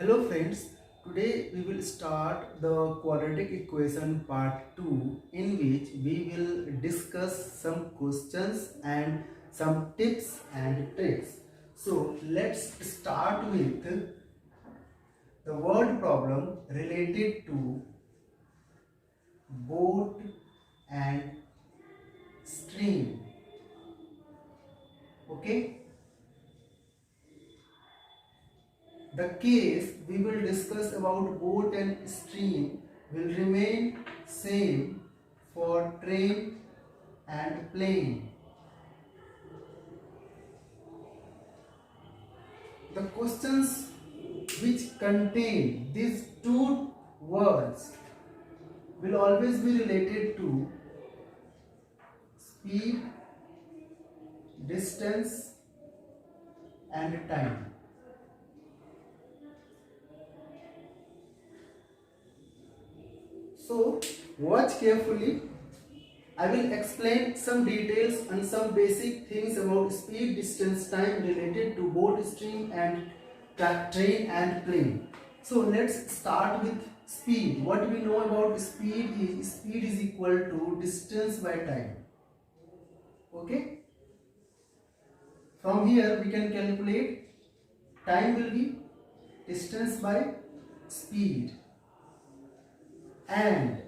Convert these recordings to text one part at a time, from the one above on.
Hello friends, today we will start the quadratic equation part 2 in which we will discuss some questions and some tips and tricks. So let's start with the word problem related to boat and stream. Okay. The case we will discuss about boat and stream will remain same for train and plane. The questions which contain these two words will always be related to speed, distance and time. So watch carefully. I will explain some details and some basic things about speed, distance, time related to boat, stream and train and plane. So let's start with speed. What we know about speed is equal to distance by time. Okay. From here we can calculate time will be distance by speed. And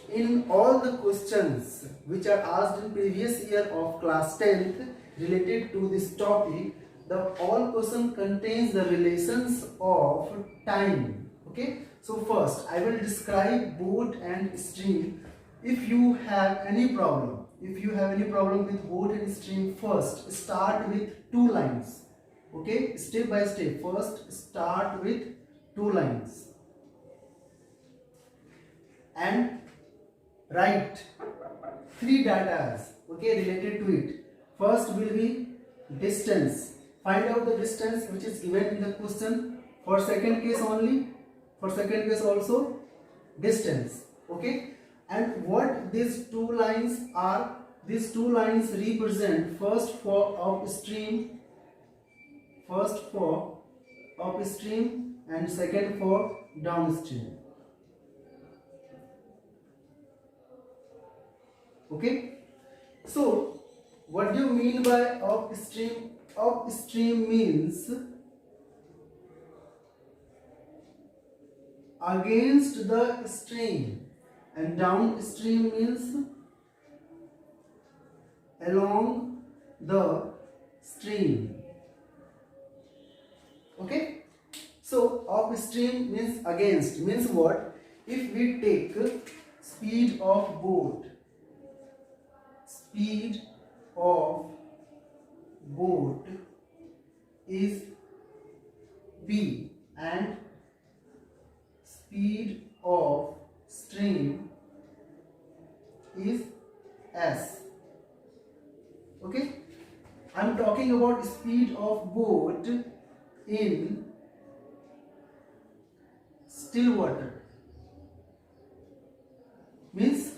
in all the questions which are asked in previous year of class 10th related to this topic, the all question contains the relations of time. Okay, so first I will describe boat and stream. If you have any problem with boat and stream, first start with two lines. Okay, step by step. First start with two lines and write three datas, okay, related to it. First will be distance. Find out the distance which is given in the question. For second case only, for second case also distance, okay. And what these two lines are, these two lines represent first for upstream, and second for downstream. Okay, so what do you mean by upstream? Upstream means against the stream, and downstream means along the stream. Okay, so upstream means against, means what? If we take speed of boat, speed of boat is B and speed of stream is S. Okay, I am talking about speed of boat in still water, means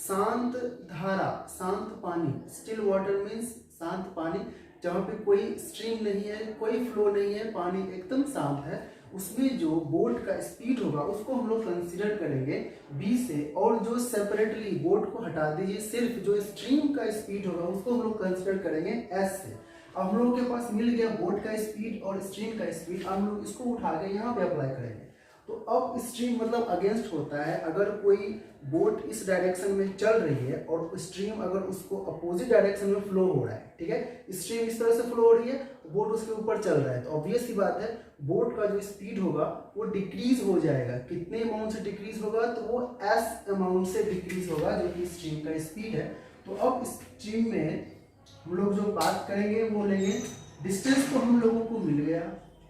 शांत धारा, शांत पानी. Still water means शांत पानी, जहाँ पे कोई stream नहीं है, कोई फ्लो नहीं है, पानी एकदम शांत है. उसमें जो बोट का स्पीड होगा उसको हम लोग कंसीडर करेंगे बी से, और जो सेपरेटली बोट को हटा दीजिए, सिर्फ जो स्ट्रीम का स्पीड होगा उसको हम लोग कंसीडर करेंगे एस से. अब हम लोगों के पास मिल गया बोट का स्पीड और स्ट्रीम का स्पीड. हम लोग इसको उठा के यहाँ पे अप्लाई करेंगे. तो अप स्ट्रीम मतलब अगेंस्ट होता है. अगर कोई बोट इस डायरेक्शन में चल रही है और स्ट्रीम अगर उसको अपोजिट डायरेक्शन में फ्लो हो रहा है, ठीक है, स्ट्रीम इस तरह से फ्लो हो रही है, बोट उसके ऊपर चल रहा है, तो ऑब्वियस सी बात है बोट का जो स्पीड होगा वो डिक्रीज हो जाएगा. कितने अमाउंट से डिक्रीज होगा? तो वो एस अमाउंट से डिक्रीज होगा, जो कि स्ट्रीम का स्पीड है. तो अब स्ट्रीम में हम लोग जो बात करेंगे वो लेंगे डिस्टेंस. तो हम लोगों को मिल गया.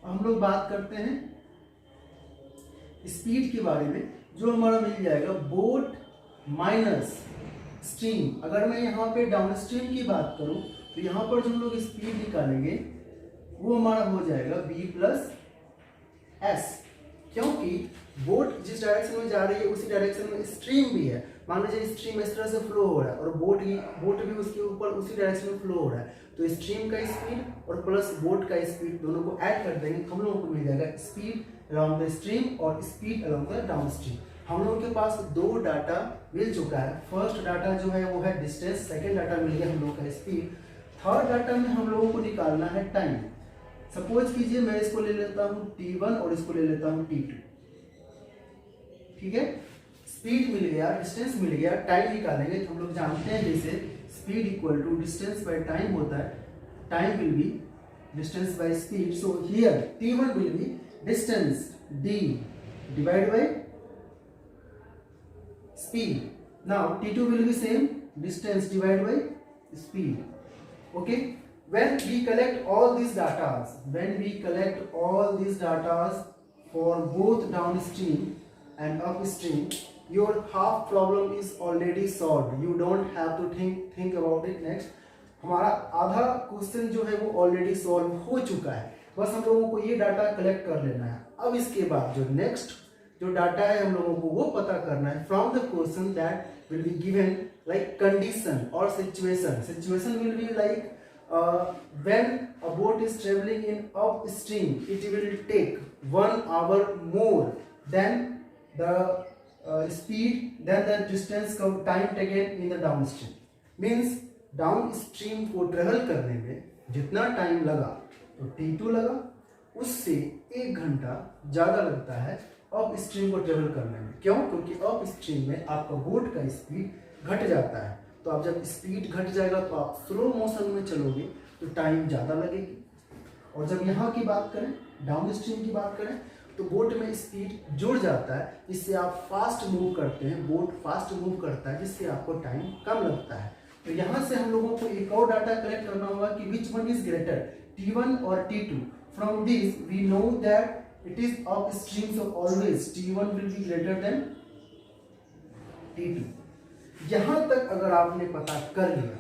हम लोग बात करते हैं स्पीड के बारे में, जो हमारा मिल जाएगा बोट माइनस स्ट्रीम. अगर मैं यहाँ पे डाउन स्ट्रीम की बात करूँ तो यहाँ पर जो हम लोग स्पीड निकालेंगे वो हमारा हो जाएगा b प्लस एस, क्योंकि बोट जिस डायरेक्शन में जा रही है उसी डायरेक्शन में स्ट्रीम भी है. मान लीजिए स्ट्रीम इस तरह से फ्लो हो रहा है और बोट भी उसके ऊपर उसी डायरेक्शन में फ्लो हो रहा है, तो स्ट्रीम का स्पीड और प्लस बोट का स्पीड दोनों को ऐड कर देंगे, हम लोगों को मिल जाएगा स्पीड अराउंड द स्ट्रीम और speed around the down stream. हम लोगों के पास दो डाटा मिल चुका है। फर्स्ट डाटा जो है वो है डिस्टेंस, सेकेंड डाटा मिल गया हम लोगों का स्पीड, थर्ड डाटा में हम लोगों को निकालना है टाइम। सपोज कीजिए मैं इसको ले लेता हूँ t1 और इसको ले लेता हूँ t2, ठीक है। स्पीड मिल गया, डिस्टेंस मिल गया, टाइम निकालेंगे तो हम लोग जानते हैं जैसे speed equal to distance by time होता है, time will be distance by speed, so here t1 will be distance d divide by speed. Now t2 will be same, distance divided by speed. Okay, when we collect all these datas for both downstream and upstream, your half problem is already solved. You don't have to think about it next. हमारा आधा question जो है वो already solve हो चुका है, बस हम लोगों को ये डाटा कलेक्ट कर लेना है। अब इसके बाद जो नेक्स्ट जो डाटा है हम लोगों को वो पता करना है from the question that will be given like condition और situation. Situation will be like when a boat is travelling in upstream it will take 1 hour more than the speed than the distance time taken in the downstream. Means downstream को travel करने में जितना time लगा तो t2 लगा, उससे 1 घंटा ज़्यादा लगता है अप स्ट्रीम को ट्रेवल करने में। क्यों? क्योंकि अप स्ट्रीम में आपका बोट का स्पीड घट जाता है, तो आप जब स्पीड घट जाएगा तो आप स्लो मोशन में चलोगे तो टाइम ज़्यादा लगेगी। और जब यहाँ की बात करें, डाउन स्ट्रीम की बात करें, तो बोट में स्पीड जुड़ जाता है, जिससे आप फास्ट मूव करते हैं, बोट फास्ट मूव करता है, जिससे आपको टाइम कम लगता है। तो यहाँ से हम लोगों को एक और डाटा कलेक्ट करना होगा कि which one is greater, t1 और t2। From this we know that it is upstream, so always t1 will be greater than t2। यहां तक अगर आपने पता कर लिया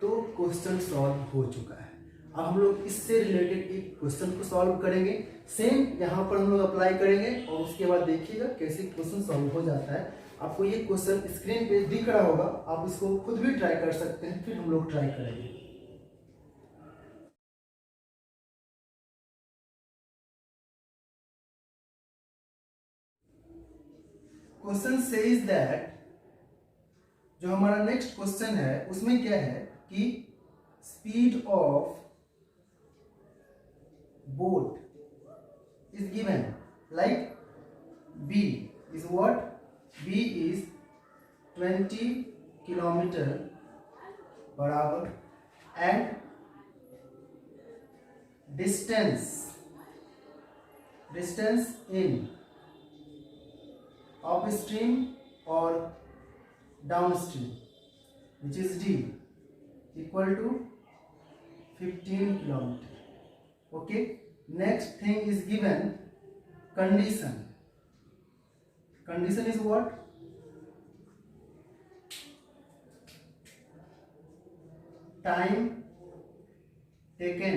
तो क्वेश्चन सॉल्व हो चुका है। अब हम लोग इससे रिलेटेड एक क्वेश्चन को सॉल्व करेंगे, सेम यहां पर हम लोग अप्लाई करेंगे और उसके बाद देखिएगा कैसे क्वेश्चन सॉल्व हो जाता है। आपको ये क्वेश्चन स्क्रीन पे दिख रहा होगा, आप इसको खुद भी ट्राई कर सकते हैं, फिर हम लोग ट्राई करेंगे। क्वेश्चन सेज दैट, जो हमारा नेक्स्ट क्वेश्चन है उसमें क्या है कि speed of boat is given like b is what, b is 20 kilometre per hour and distance in upstream or downstream which is d equal to 15 kilometer. Okay, next thing is given condition is what, time taken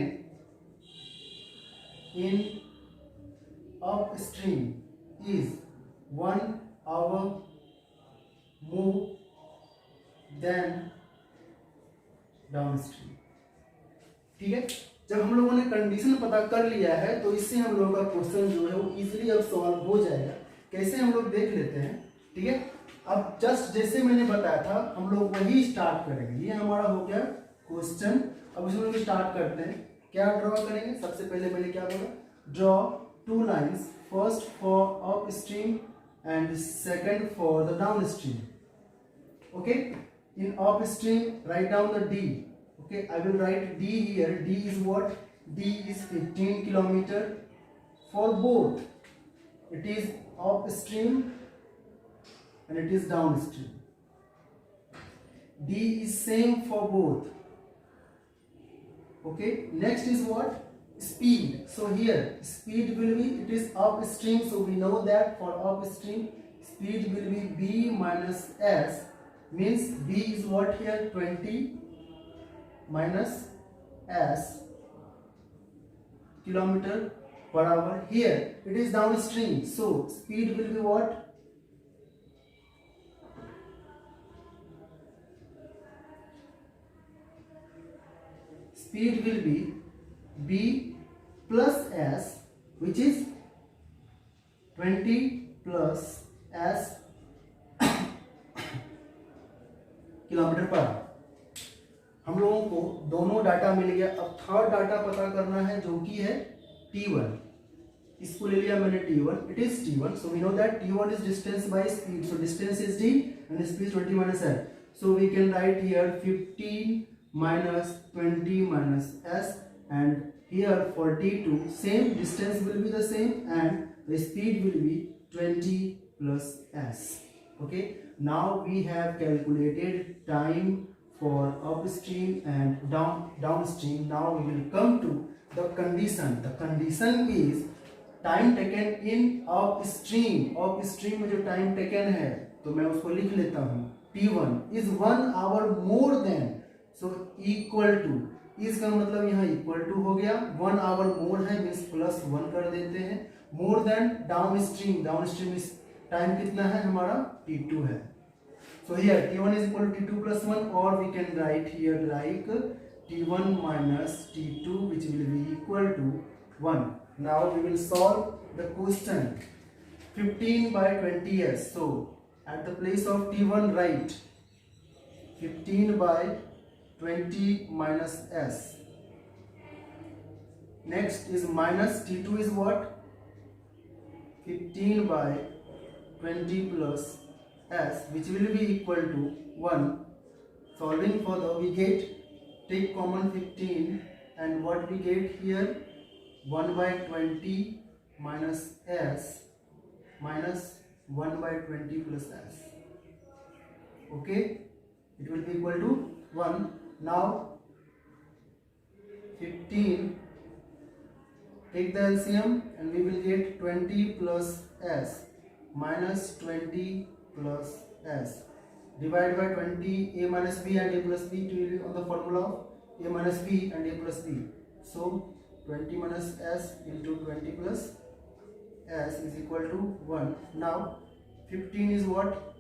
in upstream is 1 hour more than downstream। ठीक है, जब हम लोगों ने condition पता कर लिया है तो इससे हम लोगों का क्वेश्चन जो है वो इजीली अब सॉल्व हो जाएगा। कैसे हम लोग देख लेते हैं, ठीक है। अब जस्ट जैसे मैंने बताया था हम लोग वही स्टार्ट करेंगे। ये हमारा हो गया क्वेश्चन। अब इसमें लोग स्टार्ट करते हैं, क्या ड्रॉ करेंगे। सबसे पहले मैंने क्या बोला, draw 2 lines, first for up stream and second for the downstream. Okay, in upstream write down the d. Okay, I will write d here. D is what, d is 15 kilometer for both. It is upstream and it is downstream. d is same for both. Okay, next is what, speed. So here speed will be, it is upstream, so we know that for upstream speed will be b minus s, means b is what here, 20 minus s kilometer per hour. Here it is downstream, so speed will be what, speed will be b plus s, which is 20 plus s kilometre per hour. हम लोगों को दोनों data मिल गया। अब third data पता करना है जो कि है t1। इसको ले लिया मैंने t1, it is t1, so we know that t1 is distance by speed, so distance is d and speed is 20 minus s, so we can write here 15 minus 20 minus s, and here for t2 same distance will be the same and the speed will be 20 plus s. Okay, now we have calculated time for upstream and downstream. Now we will come to the condition. The condition is time taken in upstream. Upstream में जो time taken है तो मैं उसको लिख लेता हूँ t1 is 1 hour more than, so equal to, is का मतलब यहाँ इक्वल टू हो गया, 1 आवर मोर है मीन्स प्लस 1 कर देते हैं, more than downstream, downstream time कितना है हमारा t2 है, so here t1 is equal to t2 plus 1, और we can write here like t1 minus t2 which will be equal to 1. Now we will solve the question 15 by 20s. So at the place of t1 write 15 by 20 minus s. Next is minus t2 is what? 15 by 20 plus s, which will be equal to 1. Solving further we get, take common 15 and what we get here, 1 by 20 minus s minus 1 by 20 plus s. Okay, it will be equal to 1. Now 15, take the LCM and we will get 20 plus s minus 20 plus s. Divide by 20, a minus b and a plus b, to on the formula of a minus b and a plus b. So 20 minus s into 20 plus s is equal to 1. Now 15 is what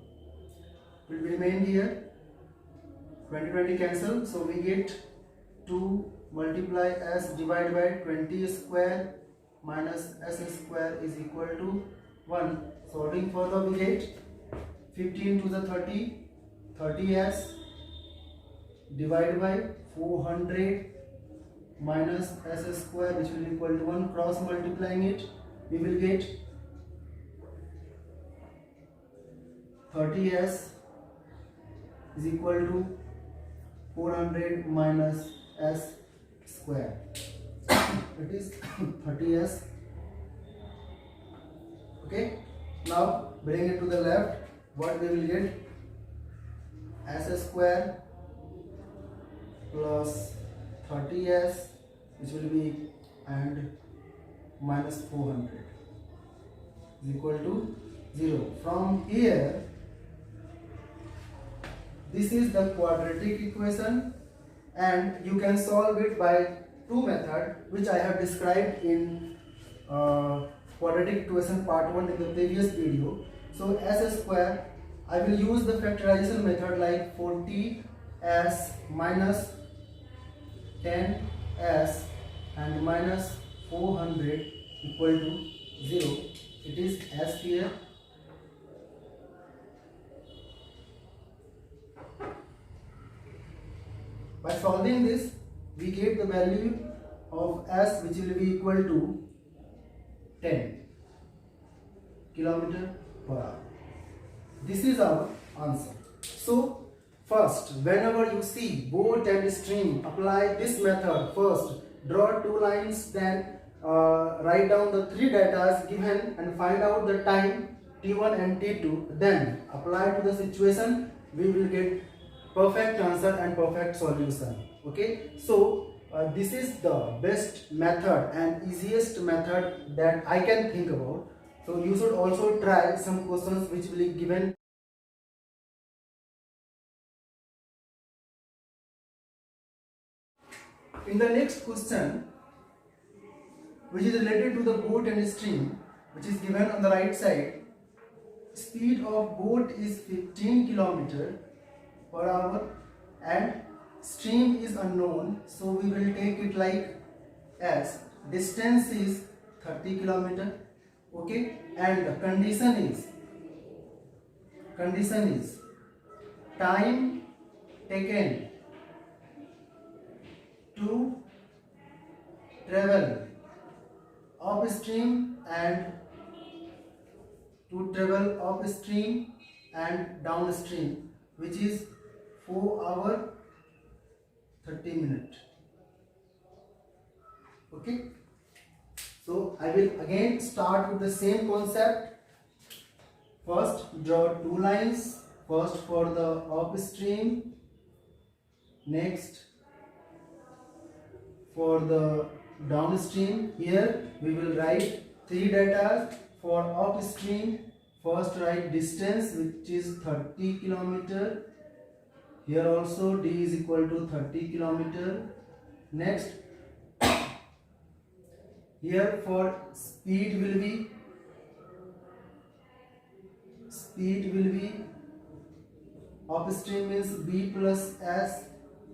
will remain here, 20 cancel, so we get 2 multiply s divided by 20 square minus s square is equal to 1. Solving further we get 15 to the 30s divided by 400 minus s square which will equal to 1. Cross multiplying it we will get 30s is equal to 400 minus s square. It is 30s. Okay, now bring it to the left, what we will get, s square plus 30s which will be and minus 400 is equal to 0. From here this is the quadratic equation and you can solve it by two methods which I have described in quadratic equation part 1 in the previous video. So s square I will use the factorization method like 40s minus 10s and minus 400 equal to 0. It is s here. By solving this we get the value of s which will be equal to 10 kilometer per hour. This is our answer. So first, whenever you see boat and stream, apply this method. First, draw 2 lines, then write down the 3 data given and find out the time t1 and t2. Then apply to the situation. We will get perfect answer and perfect solution. Okay, so this is the best method and easiest method that I can think about. So you should also try some questions which will be given. In the next question, which is related to the boat and stream, which is given on the right side, speed of boat is 15 km per hour and stream is unknown, so we will take it like as distance is 30 kilometer, okay, and the condition is time taken to travel upstream and downstream, which is 4 hour 30 minutes. Okay, so I will again start with the same concept. First, draw two lines. First for the upstream, next for the downstream. Here we will write three data for upstream. First write distance, which is 30 kilometer. Here also d is equal to 30 kilometer. Next, here for speed will be upstream means b plus s,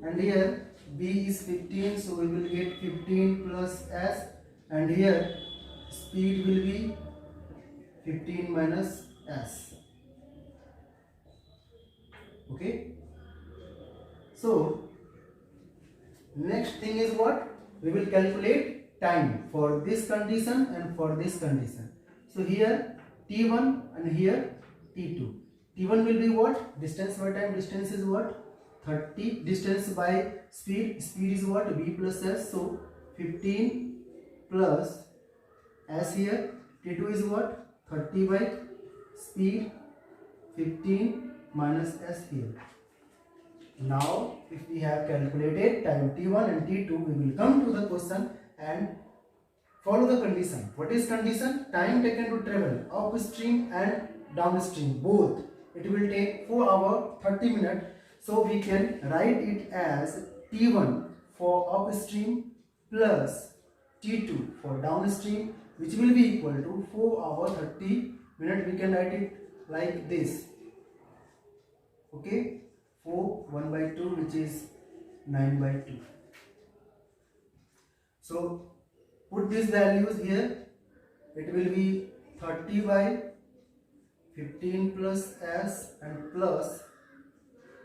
and here b is 15, so we will get 15 plus s, and here speed will be 15 minus s. Okay, so next thing is what? We will calculate time for this condition and for this condition. So here t1 and here t2. t1 will be what? Distance by time. Distance is what? 30. Distance by speed. Speed is what? b plus s. So 15 plus s here. t2 is what? 30 by speed, 15 minus s here. Now if we have calculated time t1 and t2, we will come to the question and follow the condition. What is condition? Time taken to travel upstream and downstream both. It will take 4 hours 30 minutes. So we can write it as t1 for upstream plus t2 for downstream, which will be equal to 4 hours 30 minutes. We can write it like this. Okay, 4 1 by 2, which is 9 by 2. So put these values here. It will be 30 by 15 plus s and plus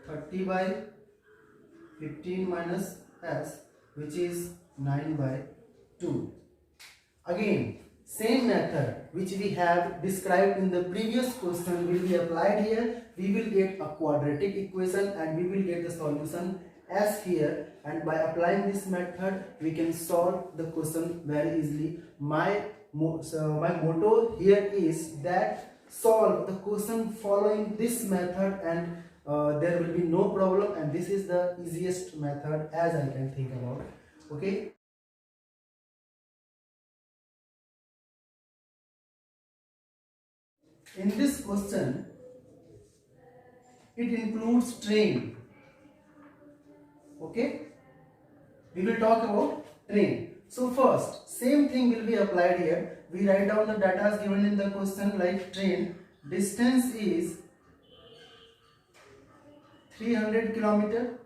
30 by 15 minus s, which is 9 by 2. Again, same method which we have described in the previous question will be applied here. We will get a quadratic equation and we will get the solution as here, and by applying this method we can solve the question very easily. My motto here is that solve the question following this method, and there will be no problem, and this is the easiest method as I can think about. Okay. In this question, it includes train. Okay, we will talk about train. So first, same thing will be applied here. We write down the data given in the question, like train. Distance is 300 kilometer.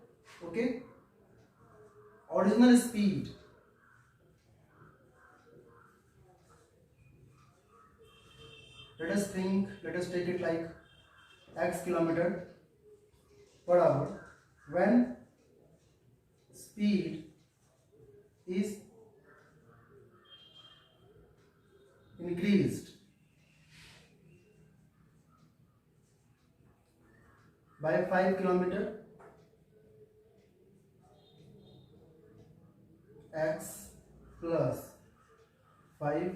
Okay, original speed let us take it like x kilometer per hour when speed is increased by 5 kilometer, x plus 5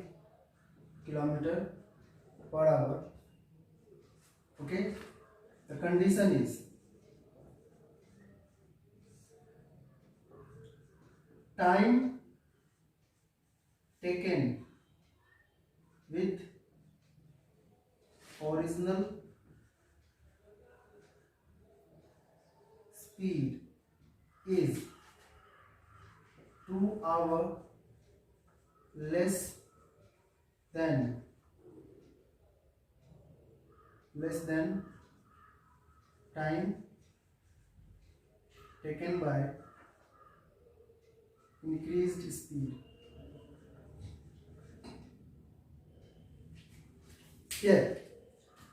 kilometer per hour. Okay, the condition is time taken with original speed is 2 hours less than time taken by increased speed. Here,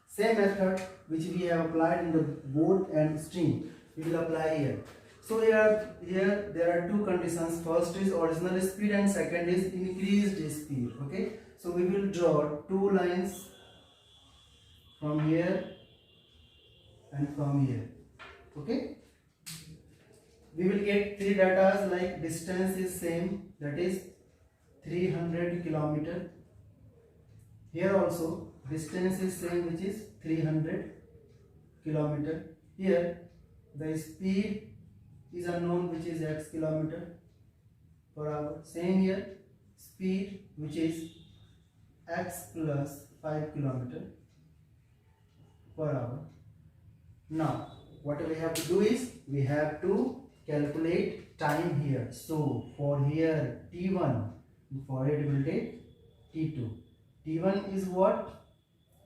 same method which we have applied in the boat and stream, we will apply here. So here there are two conditions. First is original speed and second is increased speed. Okay, so we will draw two lines from here and from here. Okay, we will get three data like distance is same, that is 300 kilometer. Here also distance is same, which is 300 kilometer. Here the speed is unknown, which is x kilometer per hour. Same here, speed which is x plus 5 kilometer per hour. Now what we have to do is we have to calculate time here. So for here t1, for it will take t2. t1 is what?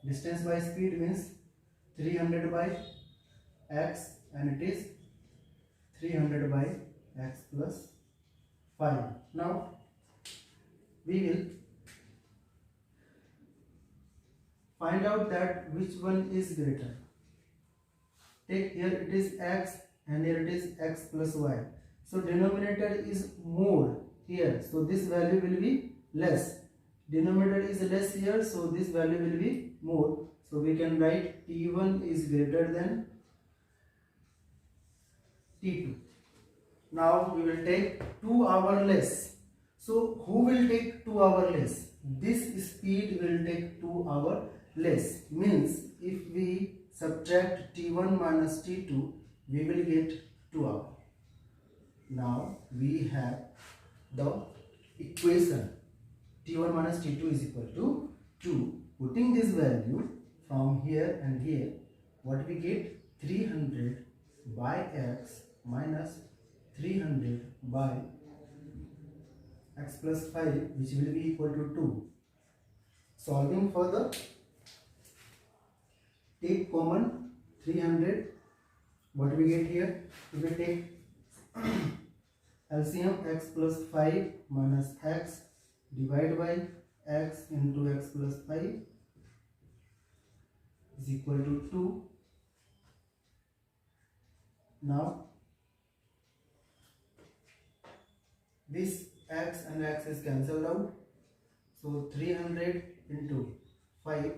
Distance by speed means 300 by x, and it is 300 by x plus 5. Now we will find out that which one is greater. Take here it is x and here it is x plus y. So denominator is more here, so this value will be less. Denominator is less here, so this value will be more. So we can write t1 is greater than t2. Now we will take 2 hours less. So who will take 2 hours less? This speed will take 2 hours less. Means if we subtract t1 minus t2, we will get 2 hours. Now we have the equation t1 minus t2 is equal to 2. Putting this value from here and here, what we get? 300 by x minus 300 by x plus 5, which will be equal to 2. Solving further, take common 300. What we get here? We will take LCM x plus 5 minus x divided by x into x plus 5 is equal to 2. Now this x and x is cancelled out, so 300 into 5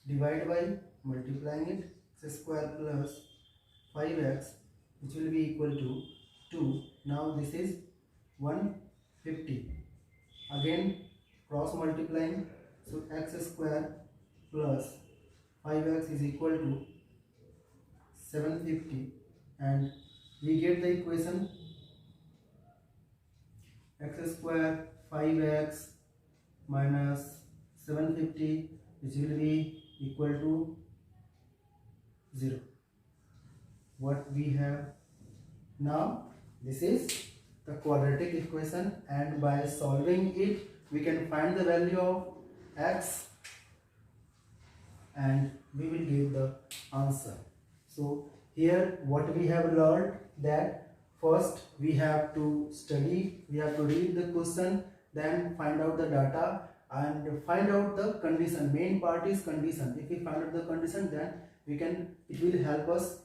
divided by multiplying it, x square plus 5x, which will be equal to 2. Now this is 150. Again cross multiplying, so x square plus 5x is equal to 750, and we get the equation x square 5x minus 750, which will be equal to 0. What we have now, this is the quadratic equation, and by solving it we can find the value of x and we will give the answer. So here what we have learned, that first we have to study, we have to read the question, then find out the data and find out the condition. Main part is condition. If we find out the condition, then we can, it will help us.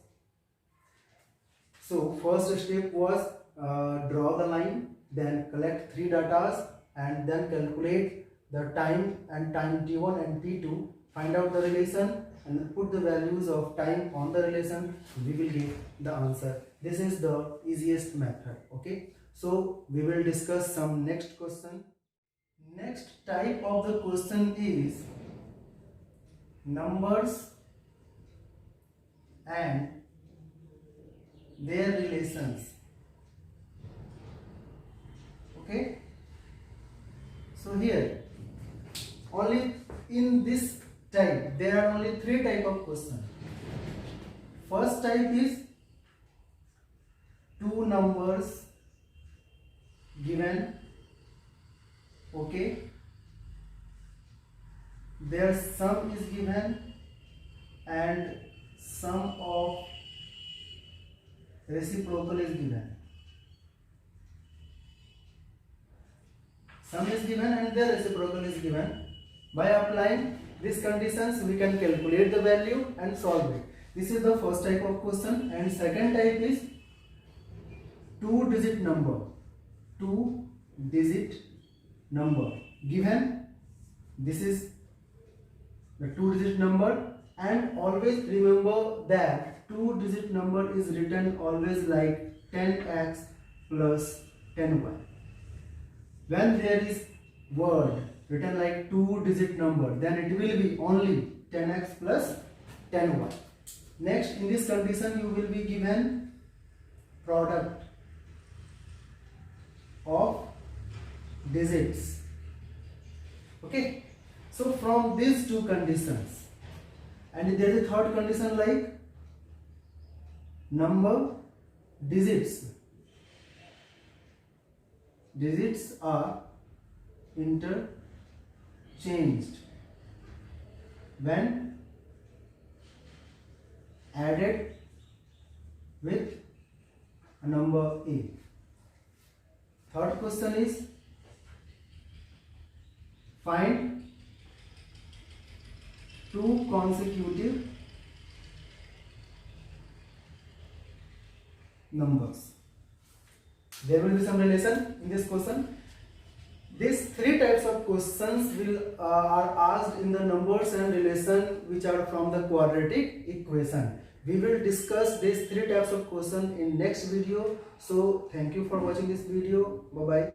So first step was draw the line, then collect 3 datas and then calculate the time and time t1 and t2, find out the relation and put the values of time on the relation, we will get the answer. This is the easiest method. Okay, so we will discuss some next question. Next type of the question is numbers and their relations. Okay, so here only in this type there are only 3 type of question. First type is 2 numbers given, okay, their sum is given and sum of reciprocal is given. Sum is given and the reciprocal is given. By applying these conditions, we can calculate the value and solve it. This is the first type of question, and second type is two-digit number. Two-digit number given. This is the two-digit number, and always remember that two-digit number is written always like 10x plus 10y. When there is word written like two-digit number, then it will be only 10x plus 10y. Next, in this condition, you will be given product of digits. Okay, so from these two conditions, and there is a third condition like number digits. Digits are interchanged when added with a number A. Third question is find two consecutive numbers. There will be some relation in this question. These three types of questions are asked in the numbers and relation which are from the quadratic equation. We will discuss these three types of questions in next video. So thank you for watching this video. Bye bye.